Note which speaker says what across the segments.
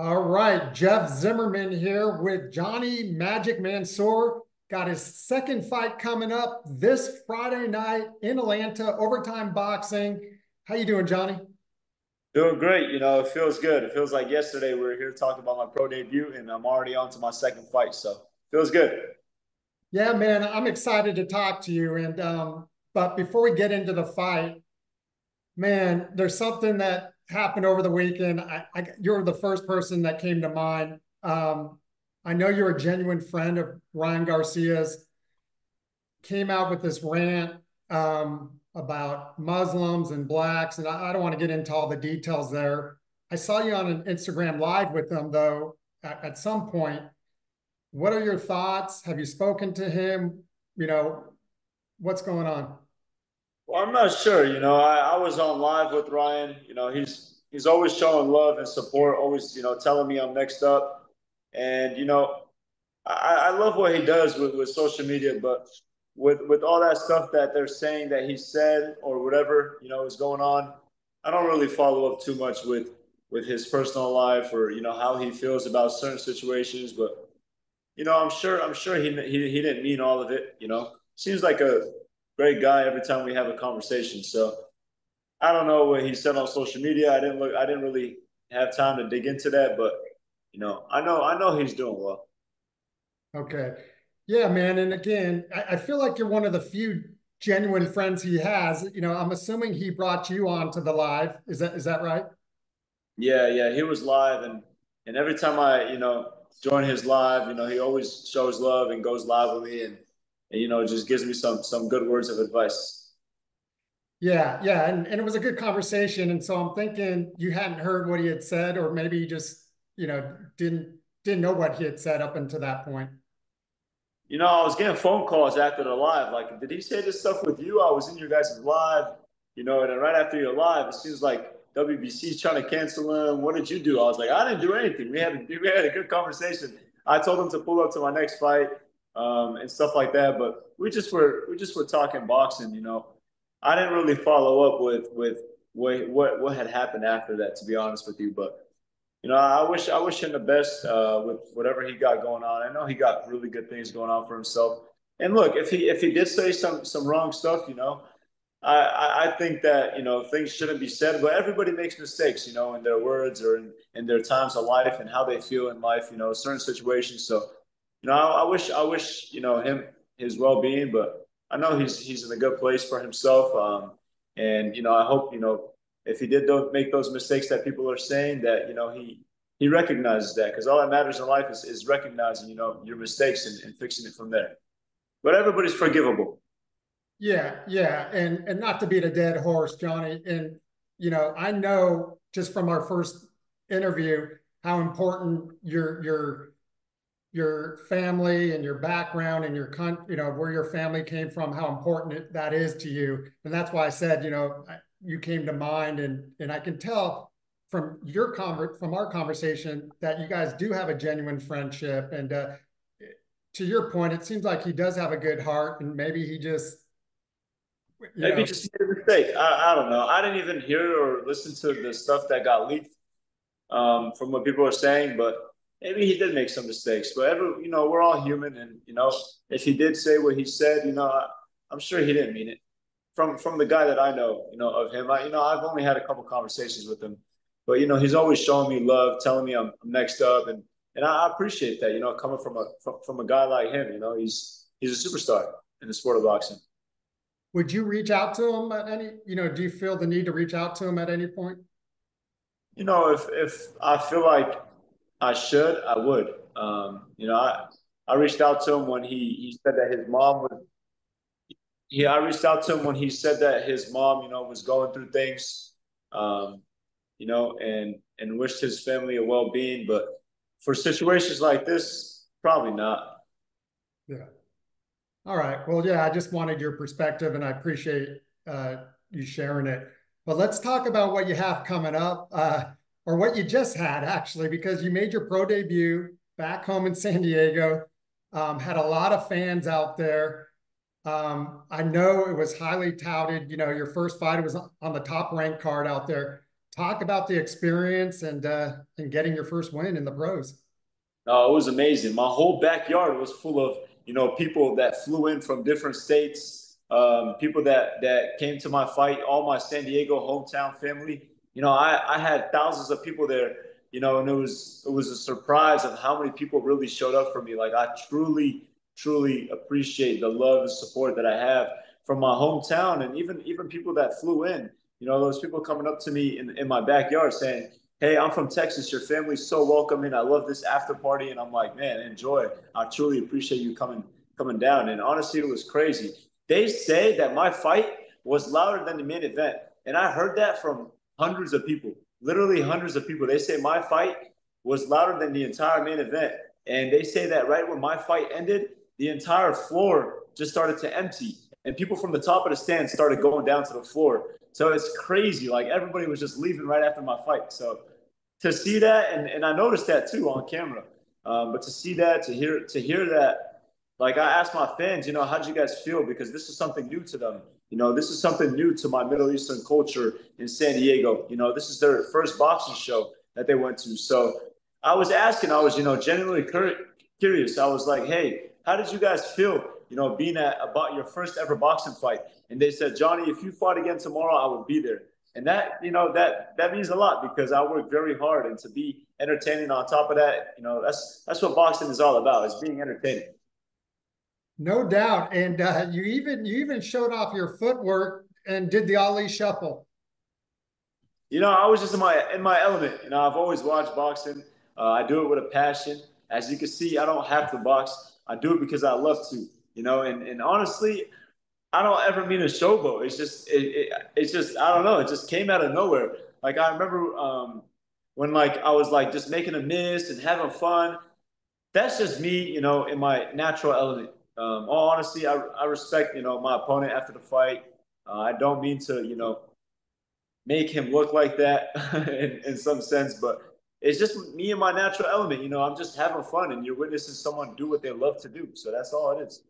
Speaker 1: All right, Jeff Zimmerman here with Jonny Magic Mansour. Got his second fight coming up this Friday night in Atlanta, overtime boxing. How you doing, Jonny?
Speaker 2: Doing great. It feels good. It feels like yesterday we were here talking about my pro debut, and I'm already on to my second fight. So feels good.
Speaker 1: Yeah, man, I'm excited to talk to you. But before we get into the fight, man, there's something that happened over the weekend. You're the first person that came to mind. I know you're a genuine friend of Ryan Garcia's. Came out with this rant about Muslims and blacks, and I don't want to get into all the details there. I saw you on an Instagram live with them though at some point. What are your thoughts? Have you spoken to him? You know, what's going on?
Speaker 2: Well, I'm not sure. I was on live with Ryan. He's always showing love and support, always telling me I'm next up, and I love what he does with social media, but with all that stuff that they're saying that he said or whatever is going on, I don't really follow up too much with his personal life or how he feels about certain situations. But I'm sure he didn't mean all of it. Seems like a great guy every time we have a conversation. So I don't know what he said on social media. I didn't really have time to dig into that, but I know he's doing well.
Speaker 1: Okay. Yeah, man. And again, I feel like you're one of the few genuine friends he has. I'm assuming he brought you on to the live. Is that right?
Speaker 2: Yeah, yeah, he was live, and every time I join his live, he always shows love and goes live with me, and just gives me some good words of advice.
Speaker 1: Yeah, yeah, and it was a good conversation. And so I'm thinking you hadn't heard what he had said, or maybe you just, didn't know what he had said up until that point.
Speaker 2: I was getting phone calls after the live, like, did he say this stuff with you? I was in your guys' live, and then right after your live, it seems like WBC's trying to cancel him. What did you do? I was like, I didn't do anything. We had a good conversation. I told him to pull up to my next fight, and stuff like that. But we just were talking boxing. I didn't really follow up with what had happened after that, to be honest with you. But I wish him the best with whatever he got going on. I know he got really good things going on for himself. And look, if he did say some wrong stuff, I think that things shouldn't be said. But everybody makes mistakes, in their words or in their times of life and how they feel in life, certain situations. So I wish him his well being, but I know he's in a good place for himself. And I hope if he did make those mistakes that people are saying, that he recognizes that, because all that matters in life is recognizing your mistakes and fixing it from there. But everybody's forgivable.
Speaker 1: Yeah, yeah, and not to beat a dead horse, Jonny. And I know just from our first interview how important your family and your background and where your family came from, how important that is to you. And that's why I said, you came to mind, and I can tell from from our conversation that you guys do have a genuine friendship. And to your point, it seems like he does have a good heart, and maybe he just, you
Speaker 2: Maybe
Speaker 1: know,
Speaker 2: just made a mistake. I don't know. I didn't even hear or listen to the stuff that got leaked from what people are saying, but maybe he did make some mistakes. But we're all human, and if he did say what he said, I'm sure he didn't mean it. From the guy that I know, of him, I've only had a couple conversations with him, but he's always showing me love, telling me I'm next up, and I appreciate that. Coming from a guy like him, he's a superstar in the sport of boxing.
Speaker 1: would you reach out to him at any, do you feel the need to reach out to him at any point?
Speaker 2: If I feel like I should, I would. I reached out to him when he said that his mom was. I reached out to him when he said that his mom, was going through things, um, and wished his family a well being. But for situations like this, probably not.
Speaker 1: Yeah. All right. Well, yeah, I just wanted your perspective, and I appreciate you sharing it. But let's talk about what you have coming up, or what you just had, actually, because you made your pro debut back home in San Diego. Had a lot of fans out there. I know it was highly touted. Your first fight was on the top ranked card out there. talk about the experience and getting your first win in the pros.
Speaker 2: It was amazing. My whole backyard was full of, people that flew in from different states, people that came to my fight, all my San Diego hometown family. I had thousands of people there, and it was a surprise of how many people really showed up for me. Like I truly, truly appreciate the love and support that I have from my hometown, and even people that flew in. Those people coming up to me in my backyard saying, "Hey, I'm from Texas. Your family's so welcoming. I love this after party." And I'm like, "Man, enjoy. I truly appreciate you coming down." And honestly, it was crazy. They say that my fight was louder than the main event, and I heard that from hundreds of people, literally hundreds of people. They say my fight was louder than the entire main event, and they say that right when my fight ended, the entire floor just started to empty, and people from the top of the stand started going down to the floor. So it's crazy. Like everybody was just leaving right after my fight. So to see that, and I noticed that too on camera. But to see that, to hear that, like I asked my fans, how'd you guys feel? Because this is something new to them. This is something new to my Middle Eastern culture in San Diego. This is their first boxing show that they went to. So I was asking, I was, genuinely curious. I was like, hey, how did you guys feel, being at about your first ever boxing fight? And they said, Johnny, if you fought again tomorrow, I would be there. And that, that means a lot because I work very hard, and to be entertaining on top of that, that's what boxing is all about, is being entertaining.
Speaker 1: No doubt. And you even showed off your footwork and did the Ali shuffle.
Speaker 2: I was just in my element. I've always watched boxing. I do it with a passion. As you can see, I don't have to box. I do it because I love to. And honestly, I don't ever mean to showboat. It's just I don't know. It just came out of nowhere. Like I remember when like I was like just making a miss and having fun. That's just me, in my natural element. All honesty, I respect my opponent after the fight. I don't mean to make him look like that in some sense, but it's just me and my natural element. I'm just having fun, and you're witnessing someone do what they love to do. So that's all it is.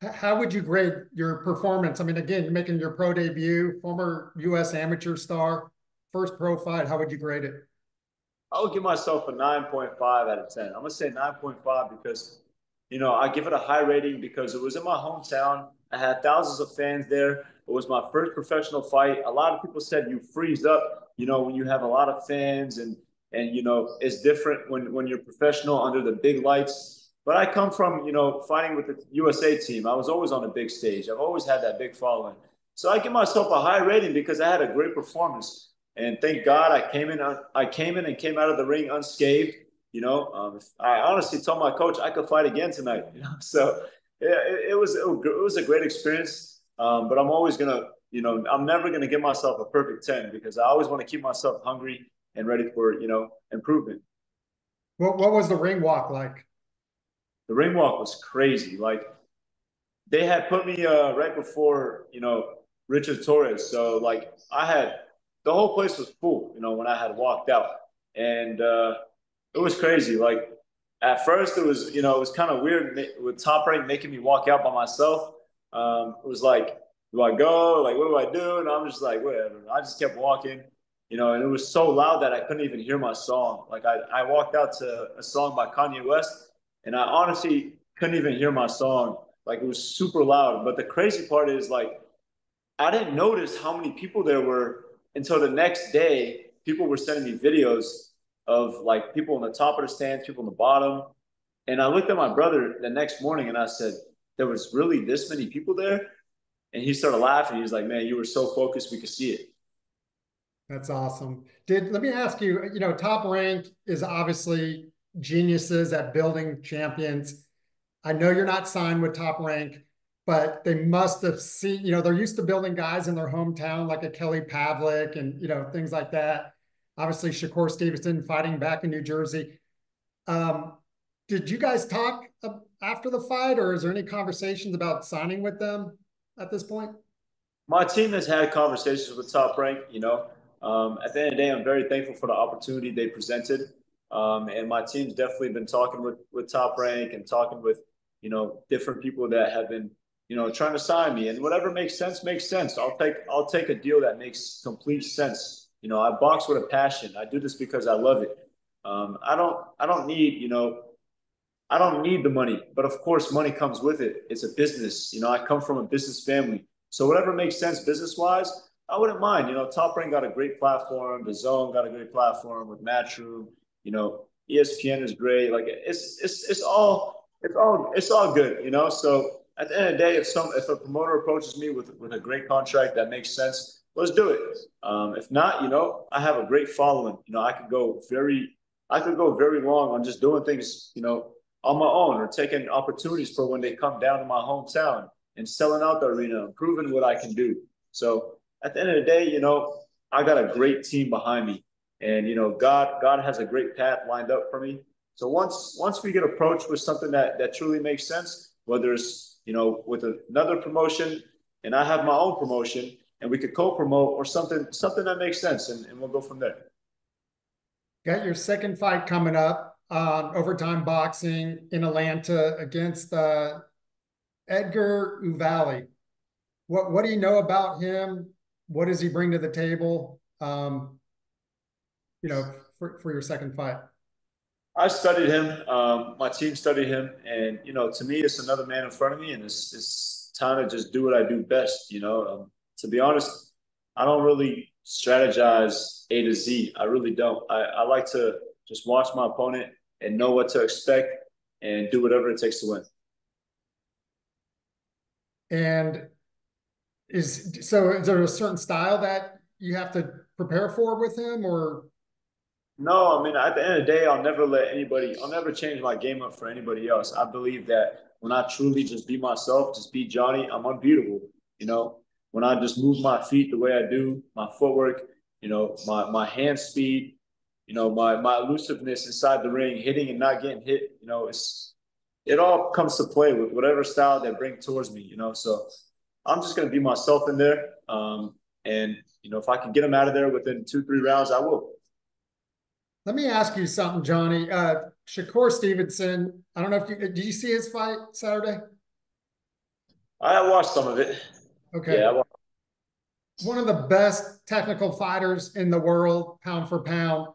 Speaker 1: How would you grade your performance? I mean, again, you're making your pro debut, former U.S. amateur star, first pro fight. How would you grade it?
Speaker 2: I would give myself a 9.5 out of 10. I'm gonna say 9.5 because, I give it a high rating because it was in my hometown. I had thousands of fans there. It was my first professional fight. A lot of people said you freeze up, when you have a lot of fans, and it's different when you're professional under the big lights. But I come from, fighting with the USA team. I was always on a big stage. I've always had that big following. So I give myself a high rating because I had a great performance. And thank God I came in and came out of the ring unscathed. I honestly told my coach I could fight again tonight. So yeah, it was a great experience. But I'm always gonna, I'm never gonna give myself a perfect 10 because I always want to keep myself hungry and ready for improvement.
Speaker 1: What was the ring walk like?
Speaker 2: The ring walk was crazy. Like they had put me right before Richard Torres, so like I had the whole place was full. When I had walked out, and it was crazy. Like at first, it was kind of weird with Top Rank making me walk out by myself. It was like, do I go? Like, what do I do? And I'm just like, whatever. I just kept walking. And it was so loud that I couldn't even hear my song. Like I walked out to a song by Kanye West, and I honestly couldn't even hear my song. Like it was super loud. But the crazy part is like I didn't notice how many people there were until the next day. People were sending me videos of like people on the top of the stands, people on the bottom. And I looked at my brother the next morning and I said, there was really this many people there? And he started laughing. He was like, man, you were so focused, we could see it.
Speaker 1: That's awesome. Let me ask you, Top Rank is obviously geniuses at building champions. I know you're not signed with Top Rank, but they must have seen, they're used to building guys in their hometown, like a Kelly Pavlik and, things like that. Obviously, Shakur Stevenson fighting back in New Jersey. Um, did you guys talk after the fight, or is there any conversations about signing with them at this point?
Speaker 2: My team has had conversations with Top Rank. At the end of the day, I'm very thankful for the opportunity they presented. And my team's definitely been talking with Top Rank and talking with, different people that have been, trying to sign me. And whatever makes sense makes sense. I'll take a deal that makes complete sense. You know, I box with a passion. I do this because I love it. I don't need, you know, I don't need the money, but of course, money comes with it. It's a business. You know, I come from a business family. So whatever makes sense business wise, I wouldn't mind. You know, Top Rank got a great platform. The Zone got a great platform with Matchroom. You know, ESPN is great. Like it's all good. You know, so at the end of the day, if a promoter approaches me with a great contract that makes sense, let's do it. If not, you know, I have a great following. You know, I could go very long on just doing things. You know, on my own or taking opportunities for when they come down to my hometown and selling out the arena and proving what I can do. So at the end of the day, you know, I got a great team behind me. And you know, God has a great path lined up for me. So once we get approached with something that truly makes sense, whether it's, you know, with another promotion and I have my own promotion and we could co-promote or something that makes sense and we'll go from there.
Speaker 1: Got your second fight coming up on Overtime Boxing in Atlanta against Edgar Uvalle. What do you know about him? What does he bring to the table? You know, for your second fight.
Speaker 2: I studied him. My team studied him, and you know, to me, it's another man in front of me, and it's time to just do what I do best. You know, to be honest, I don't really strategize A to Z. I really don't. I like to just watch my opponent and know what to expect and do whatever it takes to win.
Speaker 1: And is there a certain style that you have to prepare for with him, or
Speaker 2: No, I mean, at the end of the day, I'll never change my game up for anybody else. I believe that when I truly just be myself, just be Jonny, I'm unbeatable. You know, when I just move my feet the way I do, my footwork, you know, my hand speed, you know, my elusiveness inside the ring, hitting and not getting hit, you know, it all comes to play with whatever style they bring towards me, you know. So I'm just gonna be myself in there. And you know, if I can get them out of there within 2, 3 rounds, I will.
Speaker 1: let me ask you something, Jonny. Shakur Stevenson, I don't know if you did you see his fight Saturday?
Speaker 2: I watched some of it.
Speaker 1: Okay.
Speaker 2: Yeah, I watched.
Speaker 1: One of the best technical fighters in the world, pound for pound.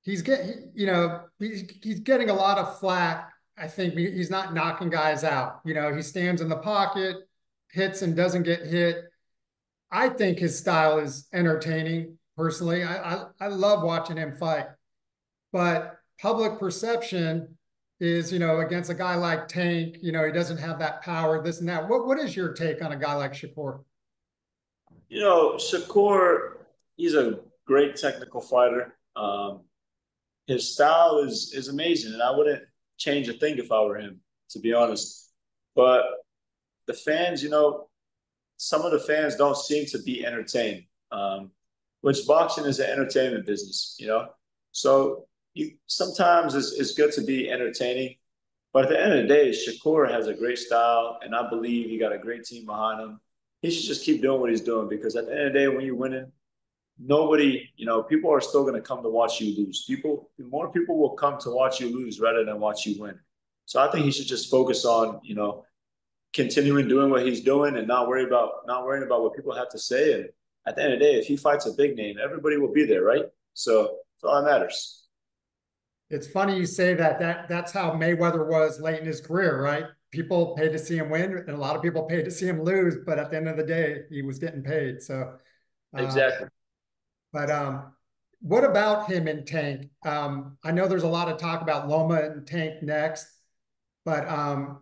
Speaker 1: He's getting, you know, he's getting a lot of flack. I think he's not knocking guys out. You know, he stands in the pocket, hits and doesn't get hit. I think his style is entertaining. Personally, I love watching him fight. But public perception is, you know, against a guy like Tank, you know, he doesn't have that power, this and that. What is your take on a guy like Shakur?
Speaker 2: You know, Shakur, he's a great technical fighter. His style is amazing, and I wouldn't change a thing if I were him, to be honest. But the fans, you know, some of the fans don't seem to be entertained, which boxing is an entertainment business, you know. So you sometimes it's good to be entertaining, but at the end of the day, Shakur has a great style, and I believe he got a great team behind him. He should just keep doing what he's doing because at the end of the day, when you're winning, nobody, you know, people are still going to come to watch you lose. More people will come to watch you lose rather than watch you win. So I think he should just focus on, you know, continuing doing what he's doing and not worrying about what people have to say. And at the end of the day, if he fights a big name, everybody will be there, right? So that's all that matters.
Speaker 1: It's funny you say that. That's how Mayweather was late in his career, right? People paid to see him win, and a lot of people paid to see him lose. But at the end of the day, he was getting paid. So, uh,
Speaker 2: Exactly.
Speaker 1: but what about him and Tank? I know there's a lot of talk about Loma and Tank next, but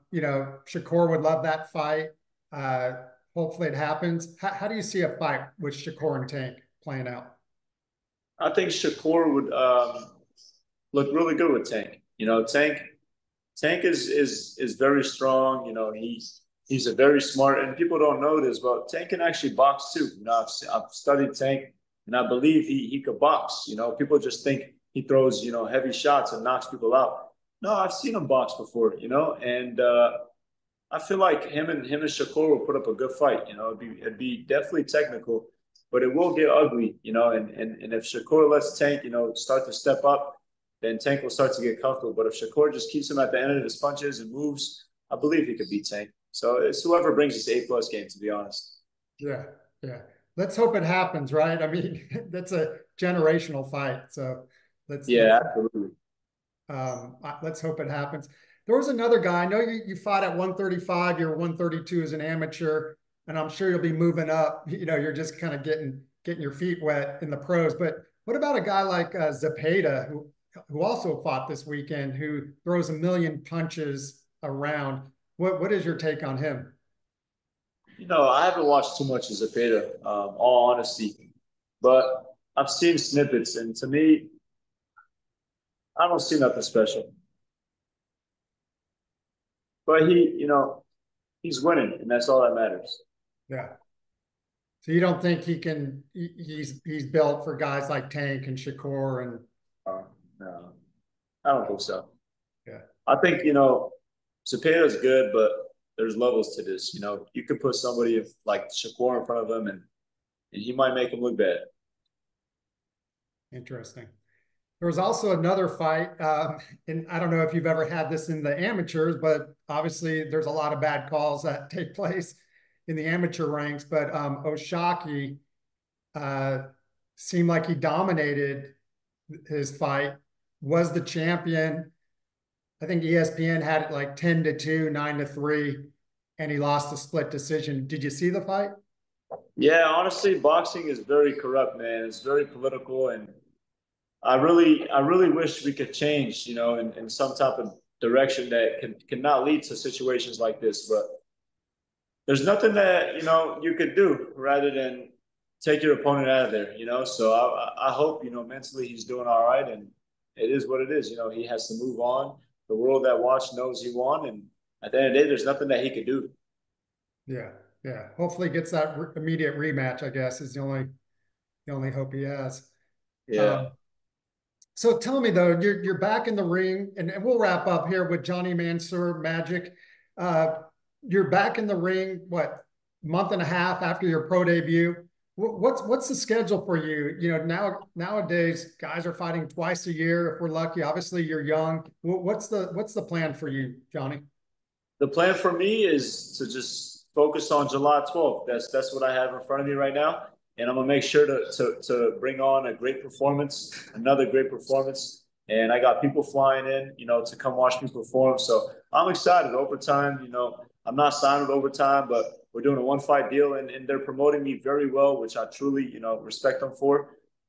Speaker 1: you know, Shakur would love that fight. Uh, hopefully, it happens. How do you see a fight with Shakur and Tank playing out?
Speaker 2: I think Shakur would look really good with Tank. You know, Tank is very strong. You know, he's a very smart, and people don't know this, but Tank can actually box too. You know, I've studied Tank, and I believe he could box. You know, people just think he throws, you know, heavy shots and knocks people out. No, I've seen him box before. You know, and I feel like him and Shakur will put up a good fight. You know, it'd be definitely technical, but it will get ugly. You know, and if Shakur lets Tank, you know, start to step up, then Tank will start to get comfortable. But if Shakur just keeps him at the end of his punches and moves, I believe he could beat Tank. So it's whoever brings his A plus game, to be honest.
Speaker 1: Yeah, yeah. let's hope it happens, right? I mean, that's a generational fight. So
Speaker 2: Yeah, absolutely.
Speaker 1: let's hope it happens. There was another guy. I know you fought at 135. You're 132 as an amateur, and I'm sure you'll be moving up. You're just kind of getting your feet wet in the pros. But what about a guy like Zepeda, who also fought this weekend, who throws a million punches around? What is your take on him?
Speaker 2: I haven't watched too much of Zepeda, all honesty, but I've seen snippets, and to me, I don't see nothing special. But he's winning, and that's all that matters.
Speaker 1: Yeah. So you don't think he's built for guys like Tank and Shakur and
Speaker 2: No, I don't think so.
Speaker 1: yeah.
Speaker 2: I think Cepedo's good, but there's levels to this. You could put somebody like Shakur in front of him, and he might make him look bad.
Speaker 1: Interesting. There was also another fight, and I don't know if you've ever had this in the amateurs, but obviously there's a lot of bad calls that take place in the amateur ranks. But Oshaki uh, seemed like he dominated his fight, was the champion. I think ESPN had it like 10-2, 9-3, and he lost a split decision. Did you see the fight?
Speaker 2: Yeah, honestly, boxing is very corrupt, man. It's very political, and I really wish we could change, in some type of direction that cannot lead to situations like this. But there's nothing that you could do rather than take your opponent out of there. So I hope mentally he's doing all right, and it is what it is. He has to move on. The world that watched knows he won, and at the end of the day, there's nothing that he could do.
Speaker 1: Yeah, yeah. Hopefully, gets that immediate rematch. I guess is the only hope he has.
Speaker 2: Yeah.
Speaker 1: Um, So tell me though, you're back in the ring, and we'll wrap up here with Jonny Mansour Magic. Uh, you're back in the ring, what, month and a half after your pro debut? What's the schedule for you? Nowadays guys are fighting twice a year if we're lucky. Obviously, you're young. What's the plan for you, Jonny?
Speaker 2: The plan for me is to just focus on July 12th. That's what I have in front of me right now, and I'm gonna make sure to bring on a great performance, another great performance. And I got people flying in, to come watch me perform. So I'm excited. Overtime, I'm not signed with Overtime, but we're doing a one fight deal, and they're promoting me very well, which I truly, respect them for.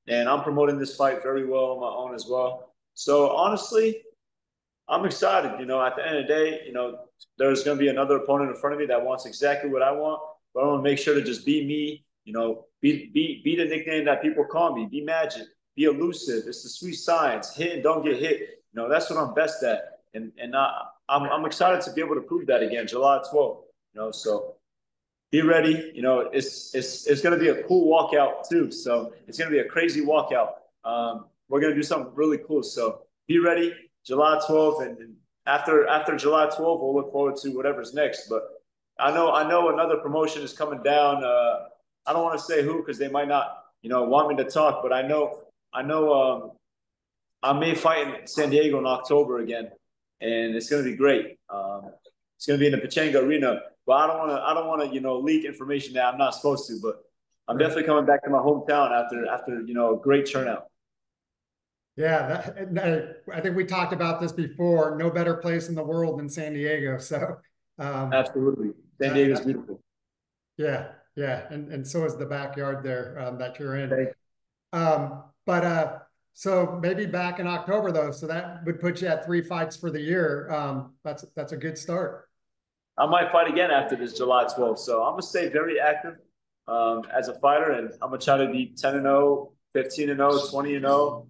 Speaker 2: And I'm promoting this fight very well on my own as well. So honestly, I'm excited. At the end of the day, there's going to be another opponent in front of me that wants exactly what I want, but I want to make sure to just be me. Be the nickname that people call me. Be Magic. Be elusive. It's the sweet science. Hit and don't get hit. That's what I'm best at, and I'm excited to be able to prove that again, July 12th. So be ready. It's going to be a cool walkout too. So it's going to be a crazy walkout. We're going to do something really cool. So be ready. July 12th, and after July 12th, we'll look forward to whatever's next. But I know another promotion is coming down. I don't want to say who because they might not want me to talk, but I know I may fight in San Diego in October again, and it's going to be great. It's going to be in the Pechanga Arena, but I don't want to leak information that I'm not supposed to. But I'm
Speaker 1: Right.
Speaker 2: definitely coming back to my hometown after a great turnout.
Speaker 1: Yeah, I think we talked about this before. No better place in the world than San Diego. So um,
Speaker 2: Absolutely, San
Speaker 1: that,
Speaker 2: Diego's
Speaker 1: that
Speaker 2: beautiful.
Speaker 1: yeah, yeah, and so is the backyard there that you're in.
Speaker 2: Thank
Speaker 1: But so maybe back in October though, so that would put you at 3 fights for the year. That's a good start.
Speaker 2: I might fight again after this July 12th. So I'm gonna stay very active as a fighter, and I'm gonna try to be 10-0, 15-0, 20-0.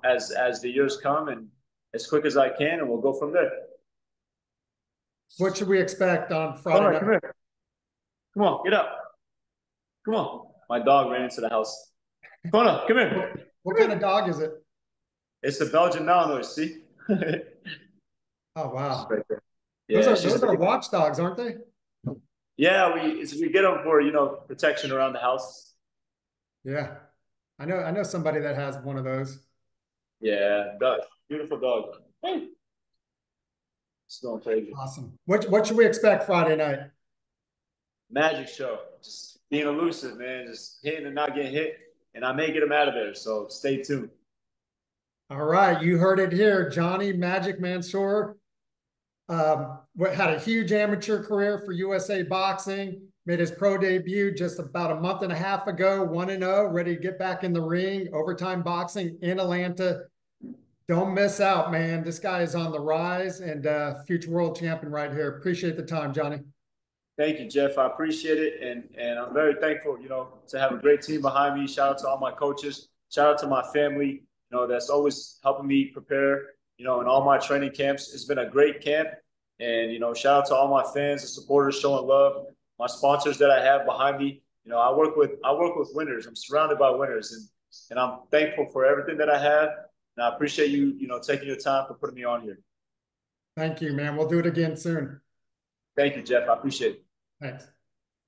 Speaker 2: As the years come, and as quick as I can, and we'll go from there.
Speaker 1: What should we expect on Friday
Speaker 2: Connor,
Speaker 1: night?
Speaker 2: come here. Come on, get up. Come on. My dog ran into the house. Connor, come here.
Speaker 1: What
Speaker 2: Come
Speaker 1: kind of
Speaker 2: here.
Speaker 1: dog is it?
Speaker 2: It's a Belgian Malinois. See?
Speaker 1: Oh
Speaker 2: She's
Speaker 1: wow,
Speaker 2: right there. Yeah, she's a
Speaker 1: those are
Speaker 2: big.
Speaker 1: watchdogs, aren't they?
Speaker 2: Yeah, we get them for protection around the house.
Speaker 1: Yeah, I know somebody that has one of those.
Speaker 2: Yeah, dog, beautiful dog. Hey, it's going crazy.
Speaker 1: Awesome. What should we expect Friday night?
Speaker 2: Magic show. Just being elusive, man, just hitting and not getting hit, and I may get him out of there. So stay tuned.
Speaker 1: All right, you heard it here. Jonny Magic Mansour had a huge amateur career for USA Boxing, made his pro debut just about a month and a half ago, 1-0, ready to get back in the ring, overtime boxing in Atlanta. Don't miss out, man. This guy is on the rise and future world champion right here. Appreciate the time, Jonny.
Speaker 2: Thank you, Jeff. I appreciate it, and I'm very thankful, to have a great team behind me. Shout out to all my coaches. Shout out to my family, that's always helping me prepare, in all my training camps. It's been a great camp, and shout out to all my fans and supporters showing love. My sponsors that I have behind me. I work with winners. I'm surrounded by winners, and I'm thankful for everything that I have. And I appreciate you, taking your time for putting me on here.
Speaker 1: Thank you, man. We'll do it again soon.
Speaker 2: Thank you, Jeff. I appreciate it.
Speaker 1: Thanks.